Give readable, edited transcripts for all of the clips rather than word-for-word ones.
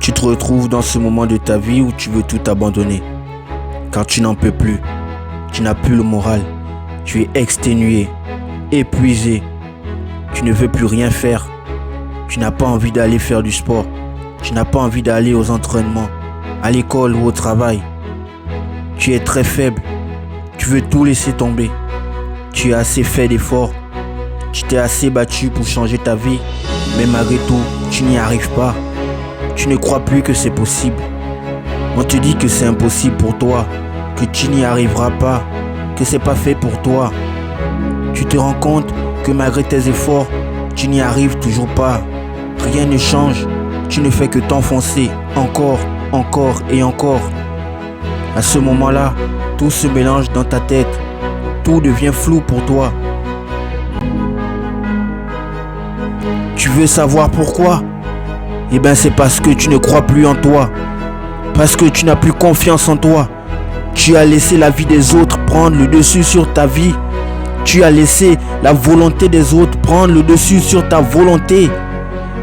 Tu te retrouves dans ce moment de ta vie où tu veux tout abandonner. Car tu n'en peux plus. Tu n'as plus le moral. Tu es exténué, épuisé. Tu ne veux plus rien faire. Tu n'as pas envie d'aller faire du sport. Tu n'as pas envie d'aller aux entraînements, à l'école ou au travail. Tu es très faible. Tu veux tout laisser tomber. Tu as assez fait d'efforts. Tu t'es assez battu pour changer ta vie. Mais malgré tout, tu n'y arrives pas. Tu ne crois plus que c'est possible. On te dit que c'est impossible pour toi, que tu n'y arriveras pas, que c'est pas fait pour toi. Tu te rends compte que malgré tes efforts, tu n'y arrives toujours pas. Rien ne change. Tu ne fais que t'enfoncer encore et encore. À ce moment-là, tout se mélange dans ta tête. Tout devient flou pour toi. Tu veux savoir pourquoi? Eh bien c'est parce que tu ne crois plus en toi. Parce que tu n'as plus confiance en toi. Tu as laissé la vie des autres prendre le dessus sur ta vie. Tu as laissé la volonté des autres prendre le dessus sur ta volonté.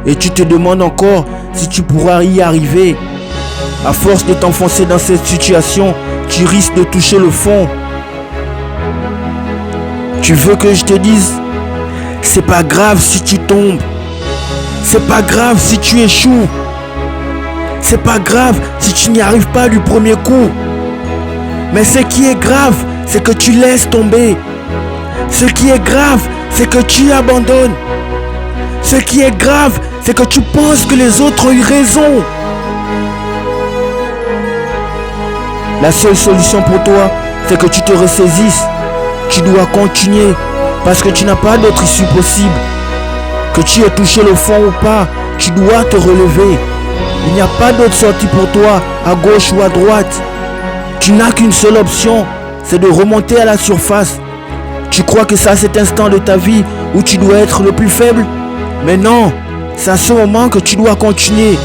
Et tu te demandes encore si tu pourras y arriver. À force de t'enfoncer dans cette situation, tu risques de toucher le fond. Tu veux que je te dise, c'est pas grave si tu tombes. C'est pas grave si tu échoues. C'est pas grave si tu n'y arrives pas du premier coup. Mais ce qui est grave, c'est que tu laisses tomber. Ce qui est grave, c'est que tu abandonnes. Ce qui est grave, c'est que tu penses que les autres ont eu raison. La seule solution pour toi, c'est que tu te ressaisisses. Tu dois continuer parce que tu n'as pas d'autre issue possible. Que tu aies touché le fond ou pas, tu dois te relever. Il n'y a pas d'autre sortie pour toi, à gauche ou à droite. Tu n'as qu'une seule option, c'est de remonter à la surface. Tu crois que c'est à cet instant de ta vie où tu dois être le plus faible? Mais non, c'est à ce moment que tu dois continuer.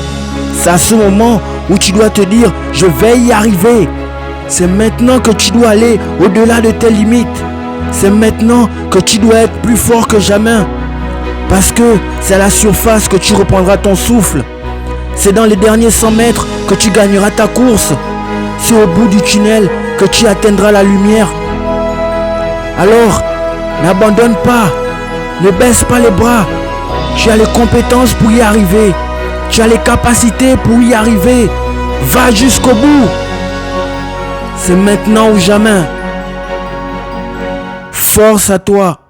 C'est à ce moment où tu dois te dire, je vais y arriver. C'est maintenant que tu dois aller au-delà de tes limites. C'est maintenant que tu dois être plus fort que jamais. Parce que c'est à la surface que tu reprendras ton souffle. C'est dans les derniers 100 mètres que tu gagneras ta course. C'est au bout du tunnel que tu atteindras la lumière. Alors, n'abandonne pas. Ne baisse pas les bras. Tu as les compétences pour y arriver. Tu as les capacités pour y arriver. Va jusqu'au bout. C'est maintenant ou jamais. Force à toi.